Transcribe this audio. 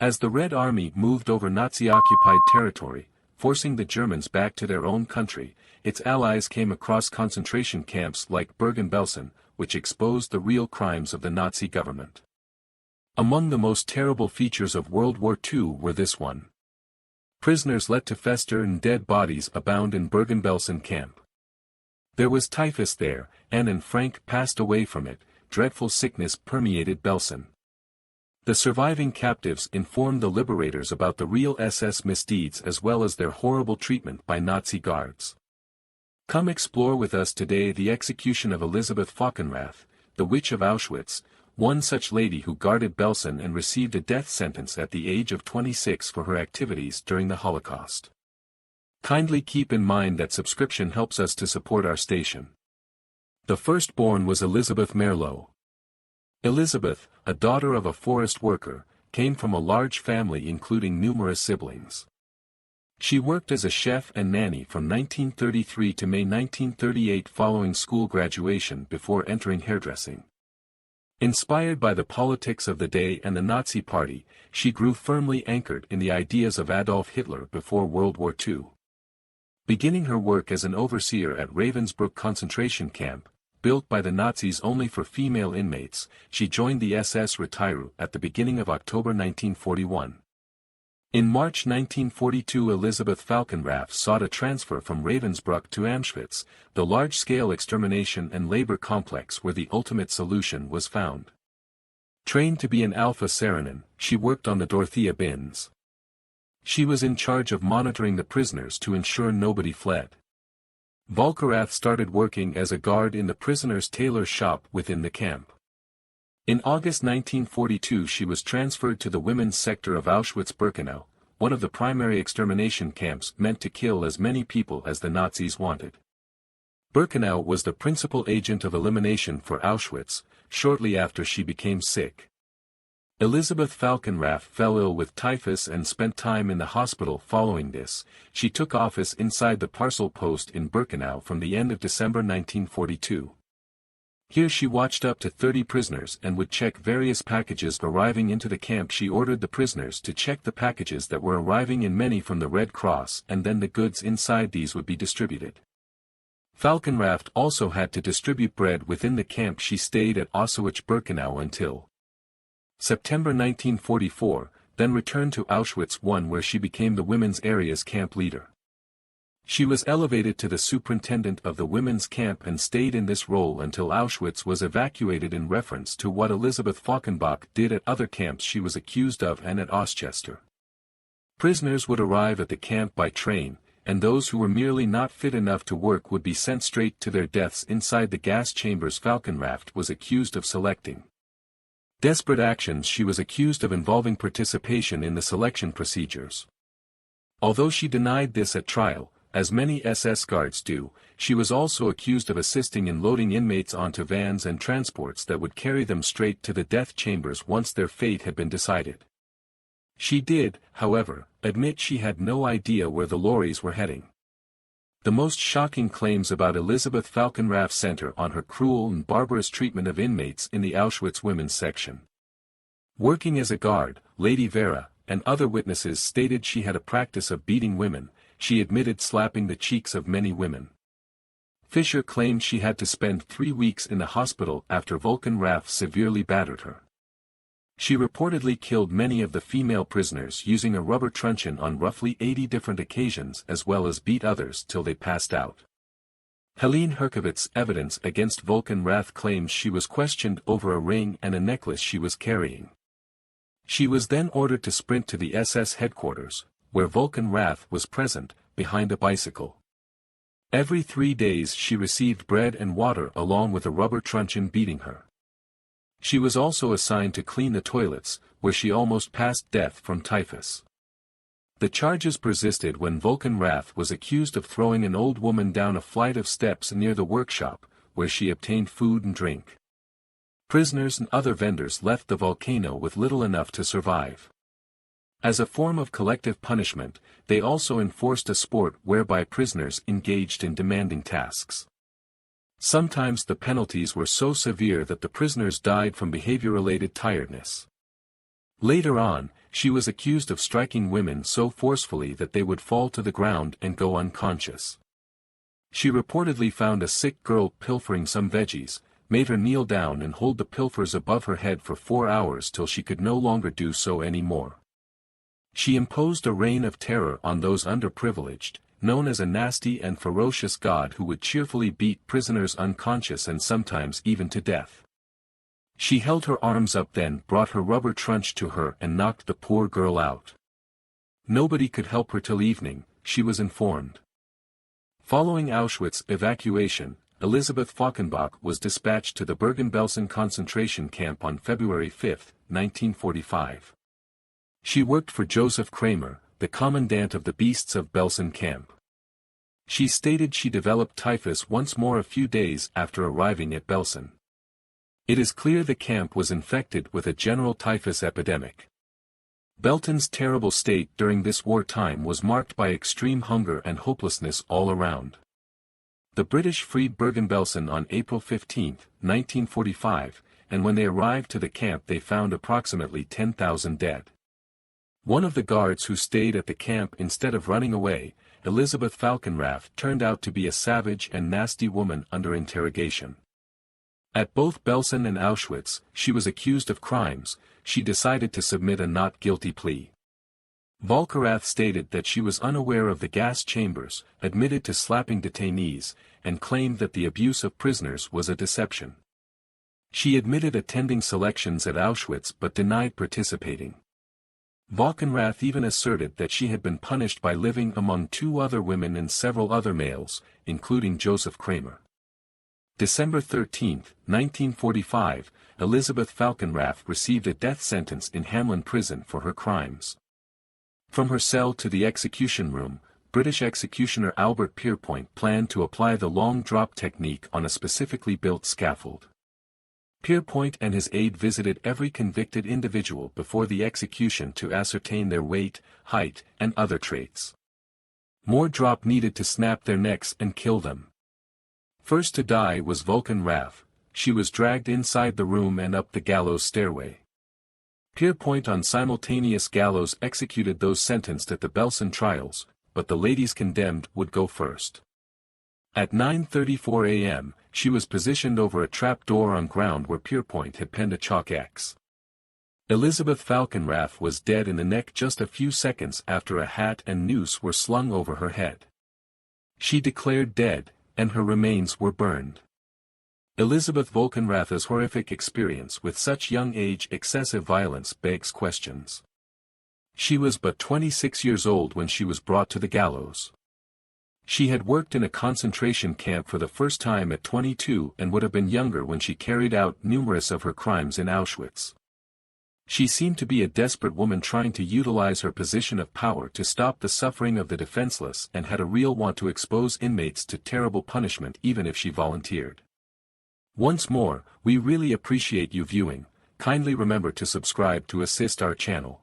As the Red Army moved over Nazi-occupied territory, forcing the Germans back to their own country, its allies came across concentration camps like Bergen-Belsen, which exposed the real crimes of the Nazi government. Among the most terrible features of World War II were this one. Prisoners let to fester and dead bodies abound in Bergen-Belsen camp. There was typhus there, and Frank passed away from it. Dreadful sickness permeated Belson. The surviving captives informed the liberators about the real SS misdeeds as well as their horrible treatment by Nazi guards. Come explore with us today the execution of Elizabeth Falkenrath, the Witch of Auschwitz, one such lady who guarded Belson and received a death sentence at the age of 26 for her activities during the Holocaust. Kindly keep in mind that subscription helps us to support our station. The firstborn was Elizabeth Merlow. Elizabeth, a daughter of a forest worker, came from a large family including numerous siblings. She worked as a chef and nanny from 1933 to May 1938 following school graduation before entering hairdressing. Inspired by the politics of the day and the Nazi Party, she grew firmly anchored in the ideas of Adolf Hitler before World War II. Beginning her work as an overseer at Ravensbrück concentration camp, built by the Nazis only for female inmates, she joined the SS Retiro at the beginning of October 1941. In March 1942 Elizabeth Falkenrath sought a transfer from Ravensbrück to Auschwitz, the large-scale extermination and labor complex where the ultimate solution was found. Trained to be an Alpha Saranin, she worked on the Dorothea bins. She was in charge of monitoring the prisoners to ensure nobody fled. Falkenrath started working as a guard in the prisoners' tailor shop within the camp. In August 1942 she was transferred to the women's sector of Auschwitz-Birkenau, one of the primary extermination camps meant to kill as many people as the Nazis wanted. Birkenau was the principal agent of elimination for Auschwitz, shortly after she became sick. Elizabeth Falkenrath fell ill with typhus and spent time in the hospital following this. She took office inside the parcel post in Birkenau from the end of December 1942. Here she watched up to 30 prisoners and would check various packages arriving into the camp. She ordered the prisoners to check the packages that were arriving in many from the Red Cross and then the goods inside these would be distributed. Falkenrath also had to distribute bread within the camp. She stayed at Auschwitz-Birkenau until September 1944, then returned to Auschwitz I where she became the women's area's camp leader. She was elevated to the superintendent of the women's camp and stayed in this role until Auschwitz was evacuated. In reference to what Elizabeth Falkenbach did at other camps she was accused of and at Auschwitz. Prisoners would arrive at the camp by train, and those who were merely not fit enough to work would be sent straight to their deaths inside the gas chambers. Falkenrath was accused of selecting desperate actions. She was accused of involving participation in the selection procedures. Although she denied this at trial, as many SS guards do, she was also accused of assisting in loading inmates onto vans and transports that would carry them straight to the death chambers once their fate had been decided. She did, however, admit she had no idea where the lorries were heading. The most shocking claims about Elizabeth Falkenrath center on her cruel and barbarous treatment of inmates in the Auschwitz women's section. Working as a guard, Lady Vera, and other witnesses stated she had a practice of beating women. She admitted slapping the cheeks of many women. Fisher claimed she had to spend 3 weeks in the hospital after Falkenrath severely battered her. She reportedly killed many of the female prisoners using a rubber truncheon on roughly 80 different occasions as well as beat others till they passed out. Helene Herkovitz's evidence against Falkenrath claims she was questioned over a ring and a necklace she was carrying. She was then ordered to sprint to the SS headquarters, where Falkenrath was present, behind a bicycle. Every 3 days she received bread and water along with a rubber truncheon beating her. She was also assigned to clean the toilets, where she almost passed death from typhus. The charges persisted when Falkenrath was accused of throwing an old woman down a flight of steps near the workshop, where she obtained food and drink. Prisoners and other vendors left the volcano with little enough to survive. As a form of collective punishment, they also enforced a sport whereby prisoners engaged in demanding tasks. Sometimes the penalties were so severe that the prisoners died from behavior-related tiredness. Later on, she was accused of striking women so forcefully that they would fall to the ground and go unconscious. She reportedly found a sick girl pilfering some veggies, made her kneel down and hold the pilfers above her head for 4 hours till she could no longer do so anymore. She imposed a reign of terror on those underprivileged, known as a nasty and ferocious god who would cheerfully beat prisoners unconscious and sometimes even to death. She held her arms up, then brought her rubber trunch to her and knocked the poor girl out. Nobody could help her till evening, she was informed. Following Auschwitz evacuation, Elizabeth Falkenrath was dispatched to the Bergen-Belsen concentration camp on February 5, 1945. She worked for Joseph Kramer, the Commandant of the Beasts of Belson camp. She stated she developed typhus once more a few days after arriving at Belson. It is clear the camp was infected with a general typhus epidemic. Belton's terrible state during this wartime was marked by extreme hunger and hopelessness all around. The British freed Bergen-Belsen on April 15, 1945, and when they arrived to the camp they found approximately 10,000 dead. One of the guards who stayed at the camp instead of running away, Elizabeth Falkenrath, turned out to be a savage and nasty woman under interrogation. At both Belson and Auschwitz, she was accused of crimes. She decided to submit a not guilty plea. Falkenrath stated that she was unaware of the gas chambers, admitted to slapping detainees, and claimed that the abuse of prisoners was a deception. She admitted attending selections at Auschwitz but denied participating. Falkenrath even asserted that she had been punished by living among 2 other women and several other males, including Joseph Kramer. December 13, 1945, Elizabeth Falkenrath received a death sentence in Hamlin prison for her crimes. From her cell to the execution room, British executioner Albert Pierpoint planned to apply the long drop technique on a specifically built scaffold. Pierpoint and his aide visited every convicted individual before the execution to ascertain their weight, height, and other traits. More drop needed to snap their necks and kill them. First to die was Falkenrath. She was dragged inside the room and up the gallows stairway. Pierpoint on simultaneous gallows executed those sentenced at the Belson trials, but the ladies condemned would go first. At 9:34 a.m., she was positioned over a trap door on ground where Pierpoint had penned a chalk X. Elizabeth Falkenrath was dead in the neck just a few seconds after a hat and noose were slung over her head. She declared dead, and her remains were burned. Elizabeth Falkenrath's horrific experience with such young age excessive violence begs questions. She was but 26 years old when she was brought to the gallows. She had worked in a concentration camp for the first time at 22 and would have been younger when she carried out numerous of her crimes in Auschwitz. She seemed to be a desperate woman trying to utilize her position of power to stop the suffering of the defenseless and had a real want to expose inmates to terrible punishment even if she volunteered. Once more, we really appreciate you viewing. Kindly remember to subscribe to assist our channel.